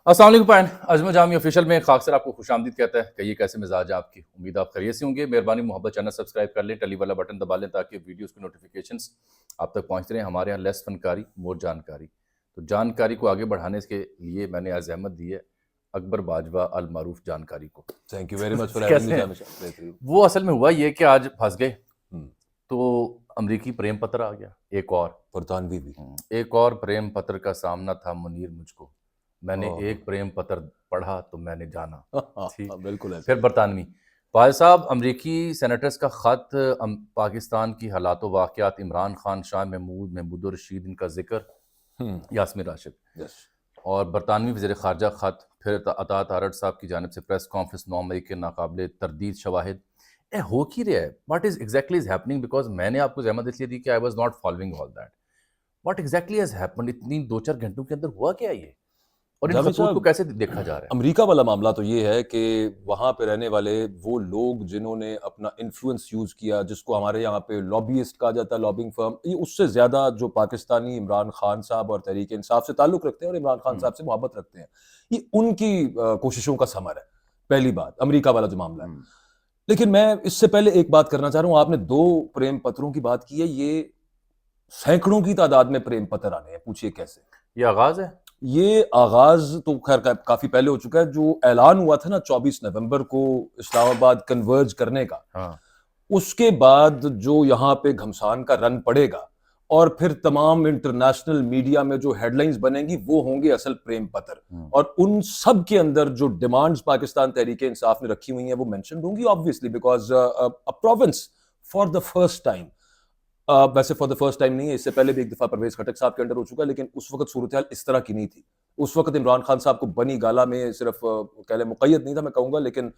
السلام علیکم پائن اجمل جامی آفیشیل میں خاک سر آپ کو خوش آمدید کہتا ہے. کہیے کیسے مزاج ہے آپ کی؟ امید آپ خیریت سے ہوں گے. مہربانی محبت چینل سبسکرائب کر لیں, ٹیلی والا بٹن دبا لیں تاکہ ویڈیوز کی نوٹیفیکیشنز آپ تک پہنچتے رہیں. ہمارے یہاں لیس فنکاری مور جانکاری. تو جانکاری کو آگے بڑھانے کے لیے میں نے آج احمد دی ہے اکبر باجوہ المعروف جانکاری کو. Thank you very much for having me جامی. وہ اصل میں ہوا یہ کہ آج پھنس گئے تو امریکی پریم پتر آ گیا, ایک اور برطانوی بھی. ایک اور پریم پتر کا سامنا تھا منیر مجھ کو. میں نے ایک پریم پتر پڑھا تو میں نے جانا. بالکل. پھر برطانوی پال صاحب, امریکی سینیٹرز کا خط, پاکستان کی حالات و واقعات, عمران خان, شاہ محمود الرشید, ان کا ذکر, یاسمین راشد. اور برطانوی وزیر خارجہ خط, پھر عطاۃ آرٹ صاحب کی جانب سے پریس کانفرنس 9 مئی کے ناقابل تردید شواہد. ہو کی رہا ہے, what is exactly is happening, because میں نے آپ کو زحمت اس لیے دی کہ I was not following all that. What exactly has happened, اتنی 2-4 گھنٹوں کے اندر ہوا کیا یہ, اور ان خطوط کو کیسے دیکھا جا رہا ہے؟ امریکہ والا معاملہ تو یہ ہے کہ وہاں پہ رہنے والے وہ لوگ جنہوں نے اپنا انفلوئنس یوز کیا, جس کو ہمارے یہاں پہ لابیسٹ کہا جاتا ہے, لابنگ فرم, یہ اس سے زیادہ جو پاکستانی عمران خان صاحب اور تحریک انصاف سے تعلق رکھتے ہیں اور عمران خان صاحب سے محبت رکھتے ہیں, یہ ان کی کوششوں کا ثمر ہے. پہلی بات امریکہ والا جو معاملہ ہے. لیکن میں اس سے پہلے ایک بات کرنا چاہ رہا ہوں. آپ نے 2 پریم پتروں کی بات کی ہے, یہ سینکڑوں کی تعداد میں پریم پتر آنے ہیں. پوچھئے کیسے؟ یہ آغاز ہے. یہ آغاز تو خیر کافی پہلے ہو چکا ہے. جو اعلان ہوا تھا نا 24 نومبر کو اسلام آباد کنورج کرنے کا, اس کے بعد جو یہاں پہ گھمسان کا رن پڑے گا اور پھر تمام انٹرنیشنل میڈیا میں جو ہیڈ لائنز بنیں گی وہ ہوں گے اصل پریم پتر. اور ان سب کے اندر جو ڈیمانڈز پاکستان تحریک انصاف نے رکھی ہوئی ہیں وہ مینشنڈ ہوں گی obviously because a province for the first time, ویسے فار دا فرسٹ ٹائم نہیں ہے, اس سے پہلے بھی ایک دفعہ پرویز خٹک صاحب کے انڈر ہو چکا ہے, لیکن اس وقت صورتحال اس طرح کی نہیں تھی. اس وقت عمران خان صاحب کو بنی گالا میں صرف کہہ لیں مقید نہیں تھا میں کہوں گا, لیکن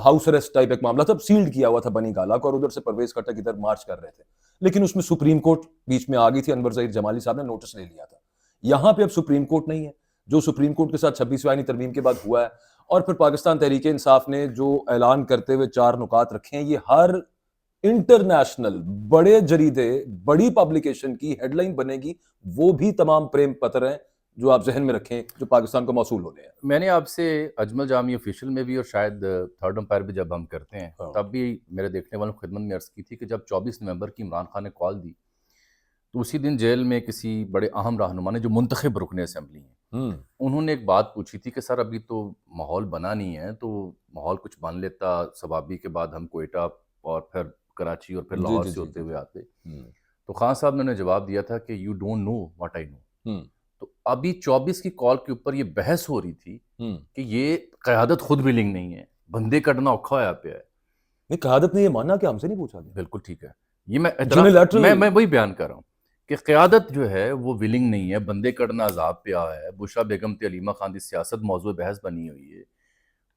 ہاؤس اریسٹ ٹائپ ایک معاملہ تھا, سیلڈ کیا ہوا تھا بنی گالا کو, اور ادھر سے پرویز خٹک ادھر مارچ کر رہے تھے. لیکن اس میں سپریم کورٹ بیچ میں آ گئی تھی, انور ظہیر جمالی صاحب نے نوٹس لے لیا تھا. یہاں پہ اب سپریم کورٹ نہیں ہے. جو سپریم کورٹ کے ساتھ 26ویں آئینی ترمیم کے بعد ہوا ہے, اور پھر پاکستان تحریک انصاف نے جو اعلان کرتے ہوئے 4 نکات رکھے ہیں, یہ ہر انٹرنیشنل بڑے جریدے بڑی پبلیکیشن کی ہیڈ لائن بنے گی. وہ بھی تمام پریم پتر ہیں جو آپ ذہن میں رکھیں جو پاکستان کو موصول ہونے ہیں. میں نے آپ سے اجمل جامی آفیشیل میں بھی اور شاید تھرڈ امپائر بھی جب ہم کرتے ہیں تب بھی میرے دیکھنے والوں خدمت میں عرض کی تھی کہ جب 24 نومبر کی عمران خان نے کال دی تو اسی دن جیل میں کسی بڑے اہم رہنما نے جو منتخب رکن اسمبلی ہیں, انہوں نے ایک بات پوچھی تھی کہ سر ابھی تو ماحول بنا نہیں ہے, تو ماحول کچھ بن لیتا ثوابی کے بعد ہم کوئٹہ اور پھر کراچی اور پھر لاہور سے ہوتے ہوئے آتے. تو خان صاحب نے انہیں جواب دیا تھا کہ you don't know what I know. تو ابھی 24 کی کال کے اوپر یہ بحث ہو رہی تھی کہ یہ قیادت خود ولنگ نہیں ہے, بندے کٹنا اوکھا ہوا پہ ہے. نہیں, قیادت نے یہ مانا کہ ہم سے نہیں پوچھا گیا. بالکل ٹھیک ہے, یہ میں وہی بیان کر رہا ہوں کہ قیادت جو ہے وہ ولنگ نہیں ہے, بندے کٹنا عذاب پہ آیا ہے. بشرا بیگم تے علیمہ خان کی سیاست موضوع بحث بنی ہوئی ہے,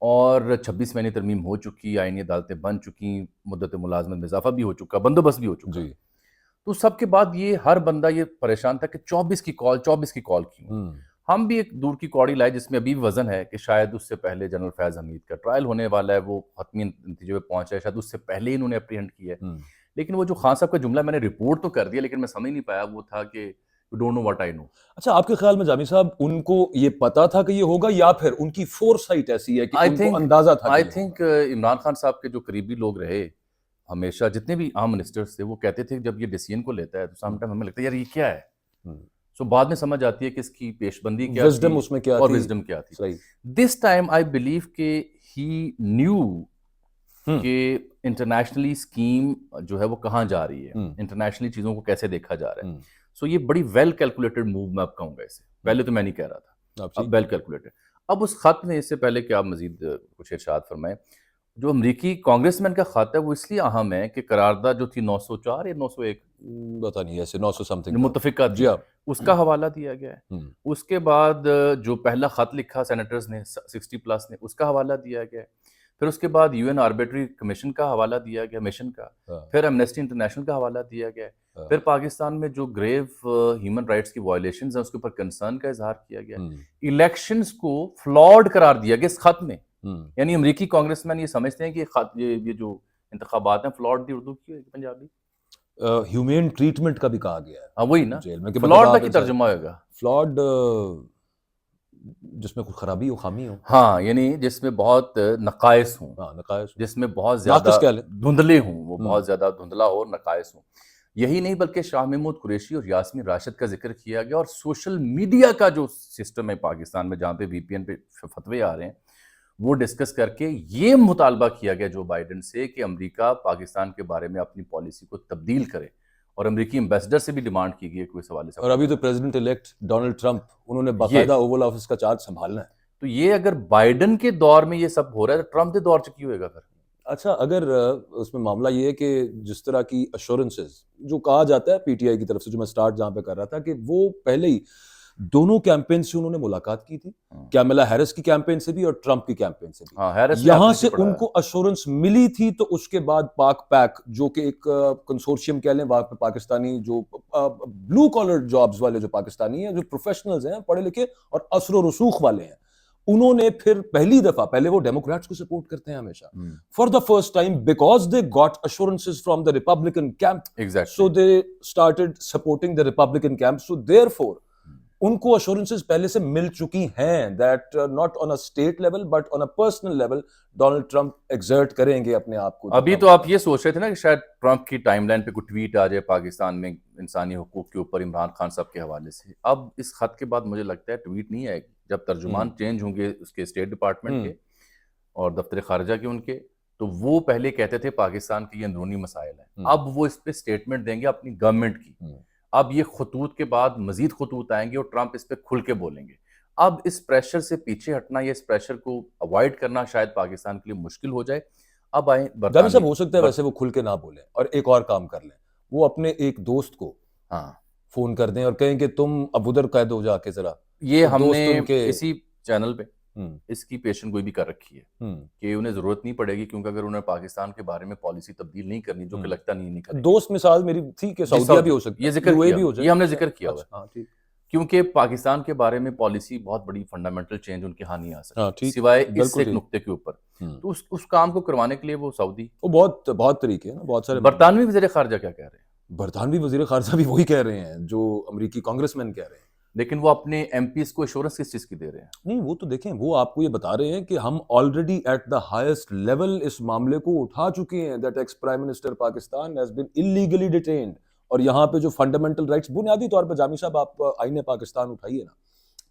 اور 26 میں ترمیم ہو چکی, آئینی عدالتیں بن چکی, مدت ملازمت میں اضافہ بھی ہو چکا, بندوبست بھی ہو چکا. تو سب کے بعد یہ ہر بندہ یہ پریشان تھا کہ 24 کی کال کیوں. ہم بھی ایک دور کی کوڑی لائے جس میں ابھی وزن ہے کہ شاید اس سے پہلے جنرل فیض حمید کا ٹرائل ہونے والا ہے, وہ حتمی نتیجے پہ پہنچا ہے, شاید اس سے پہلے انہوں نے اپریہنڈ کیا ہے. لیکن وہ جو خان صاحب کا جملہ میں نے رپورٹ تو کر دیا لیکن میں سمجھ نہیں پایا, وہ تھا کہ you don't know what I know. اچھا, آپ کے خیال میں جامی صاحب ان کو یہ پتا تھا کہ یہ ہوگا, یا پھر ان کی فور سائٹ ایسی ہے کہ ان کو اندازہ تھا؟ آئی تھنک عمران خان صاحب کے جو قریبی لوگ رہے ہمیشہ, جتنے بھی عام منسٹرز تھے, وہ کہتے تھے جب یہ ڈیسیژن کو لیتا ہے تو سم ٹائم ہمیں لگتا ہے یار یہ کیا ہے. سو بعد میں سمجھ آتی ہے کہ اس کی پیش بندی کیا تھی اس میں کیا اور وزڈم کیا تھی. دس ٹائم آئی بلیو کہ ہی نیو کہ انٹرنیشنلی اسکیم جو ہے وہ کہاں جا رہی ہے, انٹرنیشنلی چیزوں کو کیسے دیکھا جا رہا ہے. سو یہ بڑی ویل کیلکولیٹڈ موو میں اب کہوں گا اسے, پہلے تو میں نہیں کہہ رہا تھا, اب ویل کیلکولیٹڈ. اب اس خط میں اس سے پہلے کہ آپ مزید کچھ ارشاد فرمائیں, جو امریکی کانگریس مین کا خط ہے وہ اس لیے اہم ہے کہ قرارداد جو تھی 904 یا 901 پتہ نہیں ایسے 900 سمتھنگ متفقہ تھی, اس کا حوالہ دیا گیا ہے. اس کے بعد جو پہلا خط لکھا سینیٹرز نے 60+ نے, اس کا حوالہ دیا گیا ہے. پھر اس کے بعد یو این آربیٹری کمیشن کا حوالہ دیا گیا, مشن کا. پھر ایمنسٹی انٹرنیشنل کا حوالہ دیا گیا. پھر پاکستان میں جو گریو ہیومن رائٹس کی وائلیشنز ہیں اس کے اوپر کنسرن کا اظہار کیا گیا. الیکشنز کو فلاڈ قرار دیا گیا اس خط میں. یعنی امریکی کانگریس مین یہ سمجھتے ہیں کہ یہ جو انتخابات ہیں فلاڈ دی, اردو کی ہے پنجابی ہیومین ٹریٹمنٹ کا بھی کہا گیا ہے. ہاں وہی نا, جیل میں فلاڈ کا کی ترجمہ ہوگا. فلاڈ جس میں کچھ خرابی ہو، خامی ہو. ہاں، یعنی جس میں بہت نقائص ہوں، نقائص، جس میں بہت زیادہ دھندلے ہوں، وہ بہت زیادہ دھندلا ہو اور نقائص ہوں. یہی نہیں بلکہ شاہ محمود قریشی اور یاسمین راشد کا ذکر کیا گیا، اور سوشل میڈیا کا جو سسٹم ہے پاکستان میں جہاں پہ وی پی این پہ فتوے آ رہے ہیں، وہ ڈسکس کر کے یہ مطالبہ کیا گیا جو بائیڈن سے کہ امریکہ پاکستان کے بارے میں اپنی پالیسی کو تبدیل کرے، اور امریکی امبیسڈر سے بھی ڈیمانڈ کی گئی ہے کوئی سوال سے. اور ابھی تو پریزیڈنٹ الیکٹ ڈونلڈ ٹرمپ، انہوں نے باقاعدہ اوول آفس کا چارج سنبھالنا ہے. تو یہ اگر بائیڈن کے دور میں یہ سب ہو رہا ہے تو ٹرمپ کے دور سے کیوں ہوئے گا پھر؟ اچھا، اگر اس میں معاملہ یہ ہے کہ جس طرح کی ایشورنسز جو کہا جاتا ہے پی ٹی آئی کی طرف سے، جو میں سٹارٹ جہاں پہ کر رہا تھا، کہ وہ پہلے ہی دونوں کیمپین سے انہوں نے ملاقات کی تھی، کیملا ہیرس کی کیمپین سے بھی اور ٹرمپ کی کیمپین سے بھی. یہاں سے ان کو ایشورنس ملی تھی، تو اس کے بعد پاک پیک جو کہ ایک کنسورشیم کہہ لیں، وہاں پہ پاکستانی جو بلو کالر جابز والے جو پاکستانی ہیں، جو پروفیشنلز ہیں، پڑھے لکھے اور اثر و رسوخ والے ہیں، انہوں نے پھر پہلی دفعہ، پہلے وہ ڈیموکریٹس کو سپورٹ کرتے ہیں ہمیشہ، for the first time because they got assurances from the Republican camp, so they started supporting the Republican camp, so therefore ان کو assurances پہلے سے مل چکی ہیں that not on a state level but on a personal level Donald Trump exert کریں گے اپنے آپ کو. ابھی تو آپ یہ سوچ رہے تھے نا کہ شاید ٹرمپ کی ٹائم لائن پہ کوئی ٹویٹ آ جائے پاکستان میں انسانی حقوق کے اوپر عمران خان صاحب کے حوالے سے. اب اس خط کے بعد مجھے لگتا ہے ٹویٹ نہیں آئے گی، جب ترجمان چینج ہوں گے اس کے اسٹیٹ ڈپارٹمنٹ کے اور دفتر خارجہ کے ان کے، تو وہ پہلے کہتے تھے پاکستان کے یہ اندرونی مسائل ہیں، اب وہ اس پہ اسٹیٹمنٹ دیں گے اپنی گورنمنٹ کی. اب یہ خطوط کے بعد مزید خطوط آئیں گے اور ٹرمپ اس پہ کھل کے بولیں گے. اب اس پریشر سے پیچھے ہٹنا یا اس پریشر کو اوائڈ کرنا شاید پاکستان کے لیے مشکل ہو جائے. اب آئیں جاوید صاحب، ہو سکتا ہے ویسے وہ کھل کے نہ بولیں اور ایک اور کام کر لیں، وہ اپنے ایک دوست کو فون کر دیں اور کہیں کہ تم اب ادھر قید ہو جا کے ذرا. یہ ہم نے اسی چینل پہ اس کی پیشن گوئی بھی کر رکھی ہے کہ انہیں ضرورت نہیں پڑے گی، کیونکہ اگر انہیں پاکستان کے بارے میں پالیسی تبدیل نہیں کرنی، جو کہ لگتا نہیں کرنی. دوست مثال میری تھی کہ سعودیہ بھی ہو سکتا ہے، یہ ذکر کیا، یہ ہم نے ذکر کیا ہوا ہے، کیونکہ پاکستان کے بارے میں پالیسی بہت بڑی فنڈامنٹل چینج ان کے ہاں نہیں آ سکتی سوائے اس ایک نقطے کے اوپر. تو اس کام کو کروانے کے لیے وہ سعودی، وہ بہت طریقے ہیں، بہت سارے. برطانوی وزیر خارجہ کیا کہہ رہے ہیں؟ برطانوی وزیر خارجہ بھی وہی کہہ رہے ہیں جو امریکی کانگریس مین کہہ رہے ہیں، لیکن وہ اپنے ایم پیز کو ایشورنس کس چیز کی دے رہے ہیں؟ نہیں، وہ تو دیکھیں، وہ آپ کو یہ بتا رہے ہیں کہ ہم already at the highest level اس معاملے کو اٹھا چکے ہیں، that ex prime minister Pakistan has been illegally detained. اور یہاں پہ جو فنڈامنٹل رائٹس، بنیادی طور پہ جامی صاحب آپ آئین پاکستان اٹھائیے نا،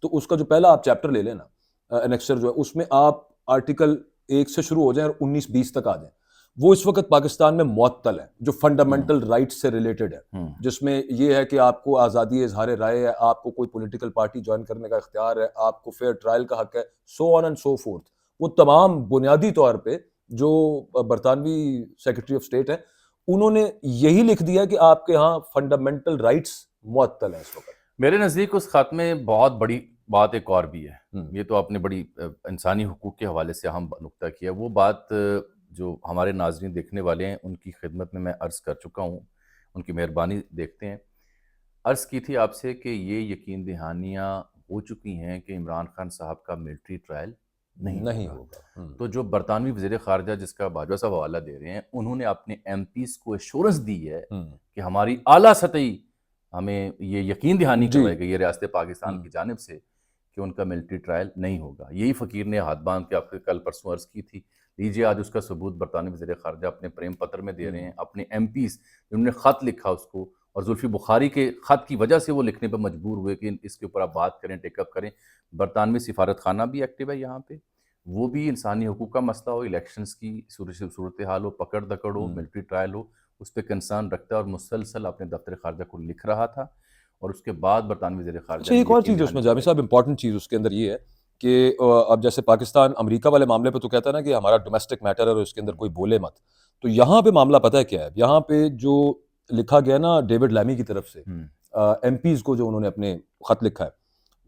تو اس کا جو پہلا آپ چیپٹر لے لیں نا، انیکسچر جو ہے، اس میں آپ آرٹیکل 1 سے شروع ہو جائیں اور 19-20 تک آ جائیں، وہ اس وقت پاکستان میں معطل ہے، جو فنڈامنٹل رائٹس سے ریلیٹڈ ہے، جس میں یہ ہے کہ آپ کو آزادی اظہار رائے ہے، آپ کو کوئی پولیٹیکل پارٹی جوائن کرنے کا اختیار ہے، آپ کو فیئر ٹرائل کا حق ہے، سو آن اینڈ سو فورتھ. وہ تمام بنیادی طور پہ جو برطانوی سیکرٹری آف اسٹیٹ ہے، انہوں نے یہی لکھ دیا کہ آپ کے ہاں فنڈامنٹل رائٹس معطل ہیں اس وقت. میرے نزدیک اس خط میں بہت بڑی بات ایک اور بھی ہے، یہ تو آپ نے بڑی انسانی حقوق کے حوالے سے اہم نقطہ کیا. وہ بات جو ہمارے ناظرین دیکھنے والے ہیں ان کی خدمت میں عرض کر چکا ہوں، ان کی مہربانی دیکھتے ہیں. عرض کی تھی آپ سے کہ یہ یقین دہانیاں ہو چکی ہیں کہ عمران خان صاحب کا ملٹری ٹرائل نہیں ہوگا. تو جو برطانوی وزیر خارجہ جس کا باجوہ صاحب حوالہ دے رہے ہیں، انہوں نے اپنے ایم پیز کو ایشورنس دی ہے کہ ہماری اعلیٰ سطحی ہمیں یہ یقین دہانی کروائی گئی ہے ریاست پاکستان کی جانب سے کہ ان کا ملٹری ٹرائل نہیں ہوگا. یہی فقیر نے ہاتھ باندھ کے آپ کے کل پرسوں عرض کی تھی. لیجیے آج اس کا ثبوت برطانوی وزیر خارجہ اپنے پریم پتر میں دے رہے ہیں. اپنے ایم پیز جنہوں نے خط لکھا اس کو، اور زلفی بخاری کے خط کی وجہ سے وہ لکھنے پہ مجبور ہوئے کہ اس کے اوپر آپ بات کریں، ٹیک اپ کریں. برطانوی سفارت خانہ بھی ایکٹیو ہے یہاں پہ، وہ بھی انسانی حقوق کا مسئلہ ہو، الیکشنز کی صورتحال ہو، پکڑ دکڑ ہو، ملٹری ٹرائل ہو، اس پہ کنسرن رکھتا ہے اور مسلسل اپنے دفتر خارجہ کو لکھ رہا تھا. اور اس کے بعد برطانوی وزیر خارجہ ایک اور چیز اس میں جامی صاحب امپورٹنٹ چیز اس کے اندر یہ ہے کہ اب جیسے پاکستان امریکہ والے معاملے پہ تو کہتا ہے نا کہ ہمارا ڈومیسٹک میٹر ہے اور اس کے اندر کوئی بولے مت. تو یہاں پہ معاملہ پتہ ہے کیا ہے؟ یہاں پہ جو لکھا گیا نا ڈیوڈ لیمی کی طرف سے ایم پیز کو، جو انہوں نے اپنے خط لکھا ہے،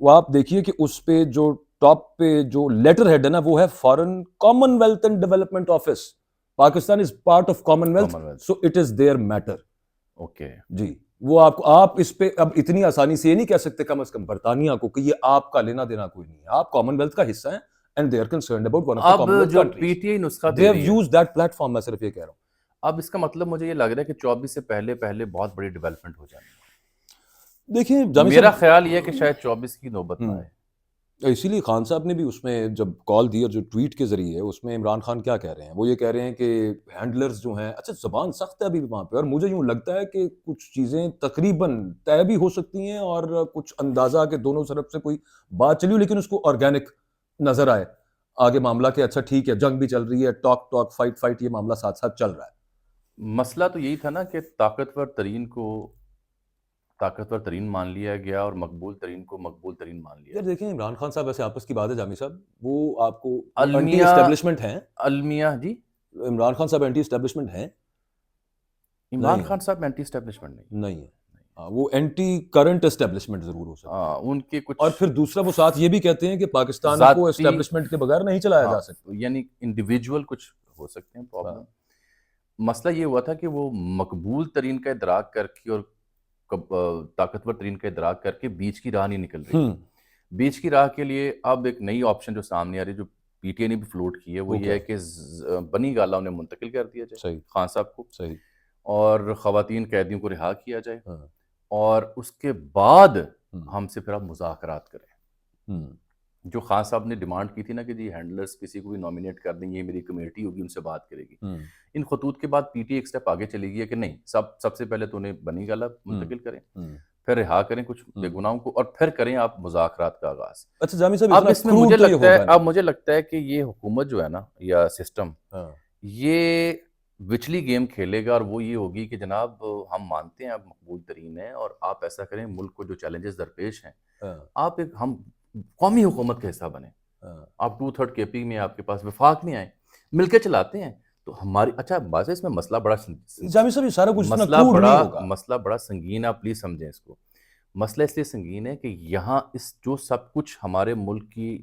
وہ آپ دیکھیے کہ اس پہ جو ٹاپ پہ جو لیٹر ہیڈ ہے نا، وہ ہے Foreign Commonwealth and Development Office. Pakistan is part of Commonwealth, so it is their matter. Okay جی، وہ آپ اس پہ اب اتنی آسانی سے یہ نہیں کہہ سکتے کم از کم برطانیہ کو کہ یہ آپ کا لینا دینا کوئی نہیں ہے. آپ کامن ویلتھ کا حصہ ہیں and they are concerned about one of the Commonwealth countries. اب جو پی ٹی آئی نسخہ they have used that platform. میں صرف یہ کہہ رہا ہوں. اب اس کا مطلب مجھے یہ لگ رہا ہے کہ 24 سے پہلے بہت بڑی ڈیولپمنٹ ہو جانی ہے. دیکھیں میرا خیال یہ ہے کہ شاید 24 کی نوبت نہ آئے. اسی لیے خان صاحب نے بھی اس میں جب کال دی اور جو ٹویٹ کے ذریعے اس میں عمران خان کیا کہہ رہے ہیں، وہ یہ کہہ رہے ہیں کہ ہینڈلرز جو ہیں، اچھا زبان سخت ہے ابھی بھی وہاں پہ، اور مجھے یوں لگتا ہے کہ کچھ چیزیں تقریباً طے بھی ہو سکتی ہیں اور کچھ اندازہ کہ دونوں طرف سے کوئی بات چلی ہو، لیکن اس کو آرگینک نظر آئے آگے معاملہ کہ اچھا ٹھیک ہے، جنگ بھی چل رہی ہے، ٹاک فائٹ یہ معاملہ ساتھ ساتھ چل رہا ہے۔ مسئلہ تو یہی تھا نا کہ طاقتور ترین مان لیا گیا اور مقبول ترین کو مقبول ترین مان لیا یار گیا۔ دیکھیں عمران خان صاحب، ویسے آپس کی بات ہے جامی صاحب، وہ آپ کو اینٹی المیہ اسٹیبلشمنٹ ہیں؟ المیہ جی، عمران خان صاحب اینٹی اسٹیبلشمنٹ ہیں؟ عمران نہیں خان صاحب اینٹی اسٹیبلشمنٹ نہیں، نہیں ہے، وہ اینٹی کرنٹ اسٹیبلشمنٹ ضرور ہو سکتا ہے، ان کے کچھ اور پھر دوسرا وہ ساتھ یہ بھی کہتے ہیں کہ پاکستان کو ذاتی اسٹیبلشمنٹ کے بغیر نہیں چلایا جا سکتا۔ یعنی انڈیویجول کچھ ہو سکتے ہیں پرابلم۔ مسئلہ یہ ہوا تھا کہ وہ مقبول ترین کا ادراک کر کے اور طاقتور ترین کا ادراک کر کے بیچ کی راہ نہیں نکل رہی۔ بیچ کی راہ کے لیے اب ایک نئی آپشن جو سامنے آ رہی ہے، جو پی ٹی آئی نے بھی فلوٹ کی ہے، وہ یہ ہے کہ بنی گالہ انہیں منتقل کر دیا جائے خان صاحب کو، اور خواتین قیدیوں کو رہا کیا جائے، اور اس کے بعد ہم سے پھر آپ مذاکرات کریں۔ جو خان صاحب نے ڈیمانڈ کی تھی نا کہ جی ہینڈلرز کسی کو بھی نومینیٹ کر دیں، یہ میری کمیٹی ہوگی، ان سے بات کرے گی، ان خطوط کے بعد پی ٹی ایک سٹیپ آگے چلی گئی ہے کہ نہیں، سب سے پہلے تو انہیں بنی گالہ منتقل کریں، پھر رہا کریں کچھ بے گناہوں کو، اور پھر کریں آپ مذاکرات کا آغاز۔ اچھا جامی صاحب، اب اس میں مجھے لگتا ہے کہ یہ حکومت جو ہے نا یا سسٹم، یہ وچلی گیم کھیلے گا، اور وہ یہ ہوگی کہ جناب ہم مانتے ہیں آپ مقبول ترین ہیں، اور آپ ایسا کریں، ملک کو جو چیلنجز درپیش ہیں، آپ ہم قومی حکومت کا حصہ بنیں، آپ 2/3 کے پی میں، آپ کے پاس وفاق میں آئیں، مل کے چلاتے ہیں تو ہماری اچھا بات ہے۔ اس میں مسئلہ بڑا جامی صاحب یہ سارا کچھ مسئلہ بڑا سنگین ہے، آپ پلیز سمجھیں اس کو۔ مسئلہ اس لیے سنگین ہے کہ یہاں جو سب کچھ ہمارے ملک کی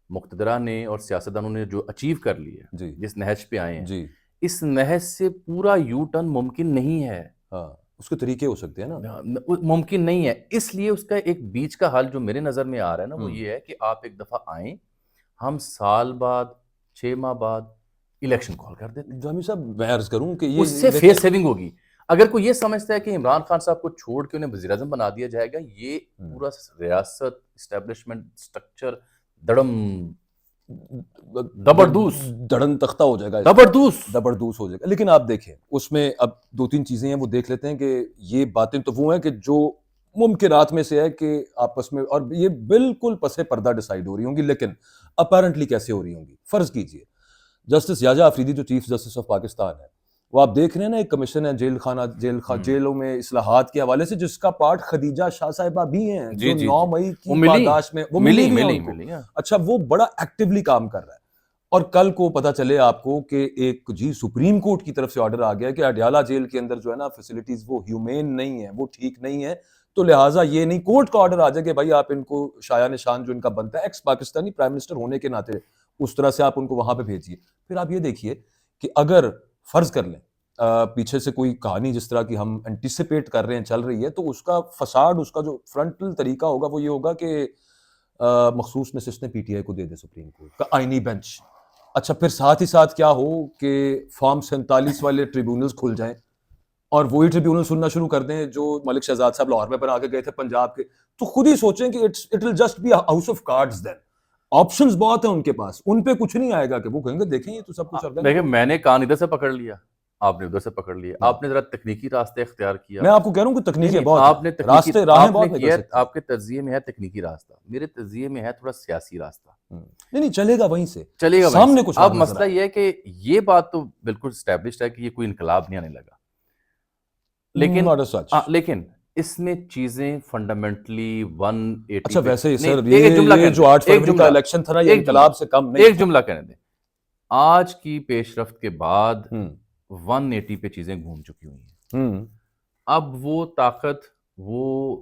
مقتدرہ نے اور سیاستدانوں نے جو اچیو کر لی ہے، جس نہج پہ آئے ہیں، اس نہج سے پورا یو ٹرن ممکن نہیں ہے۔ اس کے طریقے ہو سکتے ہیں نا، ممکن نہیں ہے، اس لیے اس کا ایک بیچ کا حل جو میرے نظر میں آ رہا ہے نا، وہ یہ ہے کہ آپ ایک دفعہ آئیں، ہم سال بعد 6 ماہ بعد الیکشن کال کر دیتے ہیں۔ جامی صاحب میں عرض کروں کہ اس سے فیس سیونگ ہوگی۔ اگر کوئی یہ سمجھتا ہے کہ عمران خان صاحب کو چھوڑ کے انہیں وزیر اعظم بنا دیا جائے گا، یہ پورا ریاست اسٹیبلشمنٹ سٹرکچر دڑن تختہ ہو جائے گا، زبردوس ہو جائے گا۔ لیکن آپ دیکھیں اس میں اب 2-3 چیزیں ہیں، وہ دیکھ لیتے ہیں کہ یہ باتیں تو وہ ہیں کہ جو ممکنات میں سے ہے کہ آپس میں، اور یہ بالکل پس پردہ ڈیسائیڈ ہو رہی ہوں گی، لیکن اپیرنٹلی کیسے ہو رہی ہوں گی۔ فرض کیجئے جسٹس یاجا آفریدی جو چیف جسٹس آف پاکستان ہے، وہ آپ دیکھ رہے ہیں نا، ایک کمیشن ہے جیلوں میں اصلاحات کے حوالے سے، جس کا پارٹ خدیجہ شاہ صاحبہ بھی ہیں، جو 9 مئی کی پاداش میں وہ ملی۔ اچھا وہ بڑا ایکٹیولی کام کر رہا ہے، اور کل کو پتہ چلے آپ کو کہ ایک سپریم کورٹ کی طرف سے آرڈر آ گیا کہ اڈیالہ جیل کے اندر جو ہے نا فیسلٹیز وہ ہیومین نہیں ہیں، وہ ٹھیک نہیں ہے، تو لہٰذا یہ نہیں، کورٹ کا آرڈر آ جائے کہ بھائی آپ ان کو شایہ نشان جو ان کا بنتا ہے ایکس پاکستانی پرائم منسٹر ہونے کے ناطے، اس طرح سے آپ ان کو وہاں پہ بھیجیے۔ پھر آپ یہ دیکھیے کہ اگر فرض کر لیں پیچھے سے کوئی کہانی جس طرح کی ہم انٹیسپیٹ کر رہے ہیں چل رہی ہے، تو اس کا فساد، اس کا جو فرنٹل طریقہ ہوگا وہ یہ ہوگا کہ مخصوص نشستیں پی ٹی آئی کو دے دے سپریم کورٹ کا آئینی بینچ۔ اچھا پھر ساتھ ہی ساتھ کیا ہو کہ فارم 47 والے ٹریبیونلز کھل جائیں، اور وہی ٹریبیونل سننا شروع کر دیں جو ملک شہزاد صاحب لاہور میں بنا کے گئے تھے پنجاب کے۔ تو خود ہی سوچیں کہ it will just be house of cards then. Options بہت ہیں ان کے پاس، ان پہ کچھ نہیں آئے گا کہ وہ کہیں گے دیکھیں یہ تو سب کچھ دیکھیں میں نے کان ادھر سے پکڑ لیا، آپ نے ادھر سے پکڑ لیا، آپ نے ذرا تکنیکی راستے اختیار کیا۔ میں آپ کو کہہ رہا ہوں کہ تکنیکی بہت آپ نے راستے راہیں بہت نکل سکتے ہیں۔ آپ کے تجزیے میں ہے تکنیکی راستہ، میرے تجزیے میں ہے تھوڑا سیاسی راستہ۔ نہیں چلے گا وہیں سے، چلے گا سامنے کچھ۔ اب مسئلہ یہ ہے کہ یہ بات تو بالکل اسٹیبلشڈ ہے کہ یہ کوئی انقلاب نہیں آنے لگا، لیکن اس میں چیزیں فنڈامنٹلی 180۔ اچھا ویسے سر یہ جو 8 فروری کا الیکشن تھا نا، یہ انقلاب سے کم نہیں۔ ایک جملہ کہنے دیں، آج کی پیش رفت کے بعد 180 پہ چیزیں گھوم چکی ہوئی ہیں۔ اب وہ طاقت، وہ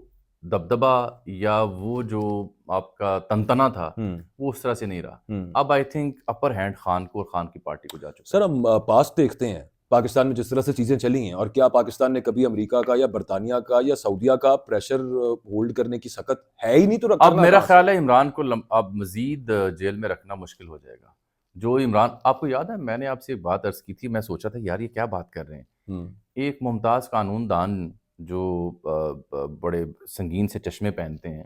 دبدبا، یا وہ جو آپ کا تنتنا تھا، وہ اس طرح سے نہیں رہا۔ اب I think upper hand Khan کو اور خان کی پارٹی کو جا چکا۔ سر ہم پاس دیکھتے ہیں پاکستان میں جس طرح سے چیزیں چلی ہیں، اور کیا پاکستان نے کبھی امریکہ کا یا برطانیہ کا یا سعودیہ کا پریشر ہولڈ کرنے کی سخت ہے ہی نہیں، تو اب میرا خیال ہے عمران کو اب مزید جیل میں رکھنا مشکل ہو جائے گا۔ جو عمران، آپ کو یاد ہے میں نے آپ سے ایک بات عرض کی تھی، میں سوچا تھا یار یہ کیا بات کر رہے ہیں، ایک ممتاز قانون دان جو بڑے سنگین سے چشمے پہنتے ہیں،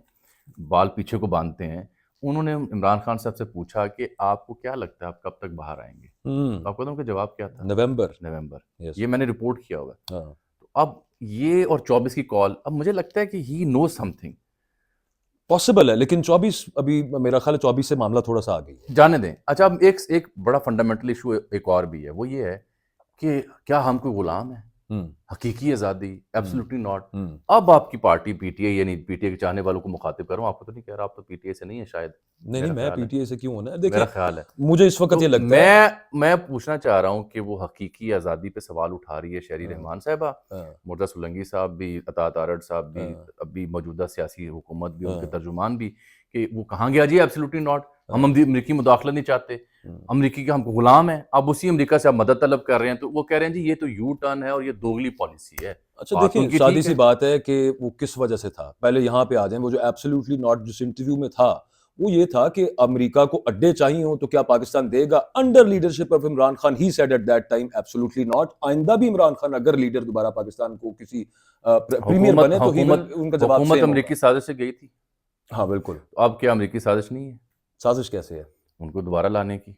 بال پیچھے کو باندھتے ہیں، انہوں نے عمران خان صاحب سے پوچھا کہ آپ کو کیا لگتا ہے آپ کب تک باہر آئیں گے؟ تو آپ کو ان کا جواب کیا تھا؟ نومبر. یہ میں نے رپورٹ کیا ہوا ہے. تو اب یہ اور 24 کی کال، اب مجھے لگتا ہے کہ ہی نوز سم تھنگ. پاسبل ہے، لیکن 24 ابھی میرا خیال ہے 24 سے معاملہ تھوڑا سا آ گئی ہے. جانے دیں. اچھا اب ایک بڑا فنڈامنٹل ایشو ایک اور بھی ہے، وہ یہ ہے کہ کیا ہم کوئی غلام ہیں؟ حقیقی آزادی ایبسلیوٹلی ناٹ. اب آپ کی پارٹی پی ٹی آئی، یعنی پی ٹی آئی کے چاہنے والوں کو مخاطب کروں، آپ کو تو نہیں کہہ رہا، آپ تو پی ٹی آئی سے نہیں ہے شاید. نہیں میں پی ٹی آئی سے کیوں ہونا ہے؟ میرا خیال ہے مجھے اس وقت یہ لگتا ہے، میں پوچھنا چاہ رہا ہوں کہ وہ حقیقی آزادی پہ سوال اٹھا رہی ہے شہری رحمان صاحبہ، مرزا سولنگی صاحب بھی، عطاۃ آرڈ صاحب بھی، ابھی موجودہ سیاسی حکومت بھی، ان کے ترجمان بھی، کہ وہ کہاں گیا جی ایبسلیوٹلی ناٹ، ہم امریکی مداخلت نہیں چاہتے، امریکی کے ہم کو غلام ہیں. اب اسی امریکہ سے آپ مدد طلب کر رہے ہیں، تو وہ کہہ رہے ہیں جی یہ تو یو ٹرن ہے اور یہ دوگلی پالیسی ہے. اچھا دیکھیں سادی سی بات ہے کہ وہ کس وجہ سے تھا، پہلے یہاں پہ آ جائیں. وہ جو ایبسلیوٹلی ناٹ جس انٹرویو میں تھا وہ یہ تھا کہ امریکہ کو اڈے چاہیے ہوں تو کیا پاکستان دے گا under leadership of Imran Khan. He said at that time absolutely not. آئندہ بھی عمران خان اگر لیڈر دوبارہ پاکستان کو کسی پریمیئر بنے تو ان کا جواب حکومت امریکی سازش سے گئی تھی. ہاں بالکل. اب کیا امریکی سازش نہیں ہے؟ سازش کیسے ہے ان کو دوبارہ لانے کی؟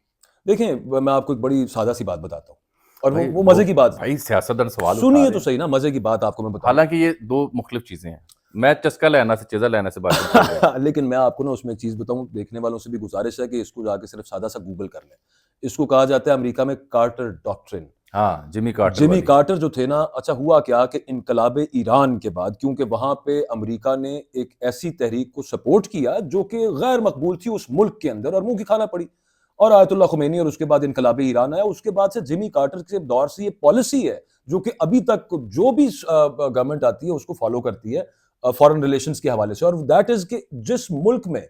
دیکھیں میں آپ کو ایک بڑی سادہ سی بات بتاتا ہوں، اور وہ مزے کی بات، بھائی سیاستدان سوال سنیے تو صحیح نا، مزے کی بات آپ کو میں بتاؤں. حالانکہ یہ دو مختلف چیزیں ہیں، میں چسکا لینا سے چیزا لینا سے بات لیکن میں آپ کو نا اس میں ایک چیز بتاؤں، دیکھنے والوں سے بھی گزارش ہے کہ اس کو جا کے صرف سادہ سا گوگل کر لیں. اس کو کہا جاتا ہے امریکہ میں کارٹر ڈاکٹرن. ہاں جمی کارٹر جو تھے نا، اچھا ہوا کیا کہ انقلاب ایران کے بعد، کیونکہ وہاں پہ امریکہ نے ایک ایسی تحریک کو سپورٹ کیا جو کہ غیر مقبول تھی اس ملک کے اندر، اور منہ کی کھانا پڑی، اور آیت اللہ خمینی، اور اس کے بعد انقلاب ایران آیا. اس کے بعد سے جمی کارٹر کے دور سے یہ پالیسی ہے جو کہ ابھی تک جو بھی گورنمنٹ آتی ہے اس کو فالو کرتی ہے فارن ریلیشنز کے حوالے سے. اور دیٹ از کہ جس ملک میں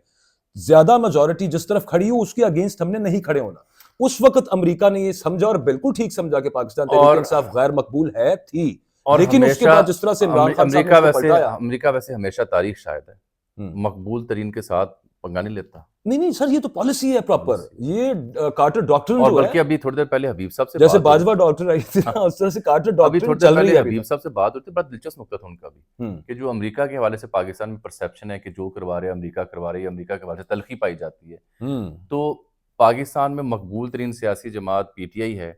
زیادہ میجورٹی جس طرف کھڑی ہو اس کے اگینسٹ ہم نے نہیں کھڑے ہونا. اس وقت امریکہ نے یہ سمجھا، اور بالکل ٹھیک سمجھا، کہ پاکستان تحریک انصاف غیر مقبول ہے تھی، لیکن اس کے بعد جس طرح سے عمران خان صاحب نے پلٹایا. امریکہ ویسے ہمیشہ تاریخ شاہد ہے، مقبول ترین کے ساتھ پنگا نہیں لیتا. نہیں سر، یہ تو پالیسی ہے پراپر. یہ کارٹر ڈاکٹرن اور جو ہے، بلکہ ابھی تھوڑی دیر پہلے حبیب صاحب سے جیسے باجوہ ڈاکٹر آئی تھی اس طرح سے کارٹر ڈاکٹرن چل رہی ہے. حبیب صاحب سے بات ہوتی ہے، بڑا دلچسپ نقطہ تھا ان کا بھی، کہ جو امریکہ کے حوالے سے پاکستان میں پرسیپشن ہے کہ جو کروا رہے امریکہ کروا رہی ہے، امریکہ کے حوالے سے تلخی پائی جاتی ہے. تو پاکستان میں مقبول ترین سیاسی جماعت پی ٹی آئی ہے،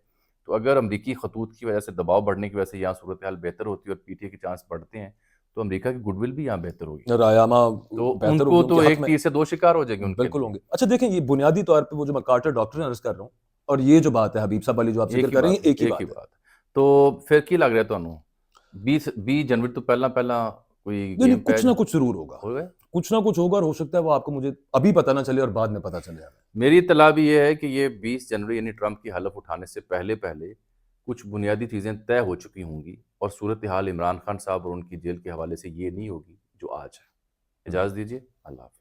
تو اگر امریکی خطوط کی وجہ سے، دباؤ بڑھنے کی وجہ سے یہاں صورتحال بہتر ہوتی ہے اور پی ٹی آئی کے چانس بڑھتے ہیں، تو امریکہ کی گڈ ول بھی یہاں بہتر ہوگی، تو ان کو تو ایک تیر سے دو شکار ہو جائیں گے. بالکل ہوں گے. اچھا دیکھیں یہ بنیادی طور پہ وہ جو میں کارٹر ڈاکٹر عرض کر رہا ہوں، اور یہ جو بات ہے حبیب صاحب والی جو آپ ذکر کر رہے ہیں، ایک ہی بات. تو پھر کی لگ رہا ہے تانوں 20 جنوری تو پہلا کوئی نہیں، کچھ نہ کچھ ضرور ہوگا، کچھ نہ کچھ ہوگا، اور ہو سکتا ہے وہ آپ کو مجھے ابھی پتہ نہ چلے اور بعد میں پتہ چلے. میری اطلاع بھی یہ ہے کہ یہ 20 جنوری یعنی ٹرمپ کی حلف اٹھانے سے پہلے کچھ بنیادی چیزیں طے ہو چکی ہوں گی، اور صورتحال عمران خان صاحب اور ان کی جیل کے حوالے سے یہ نہیں ہوگی جو آج ہے. اجازت دیجیے، اللہ حافظ.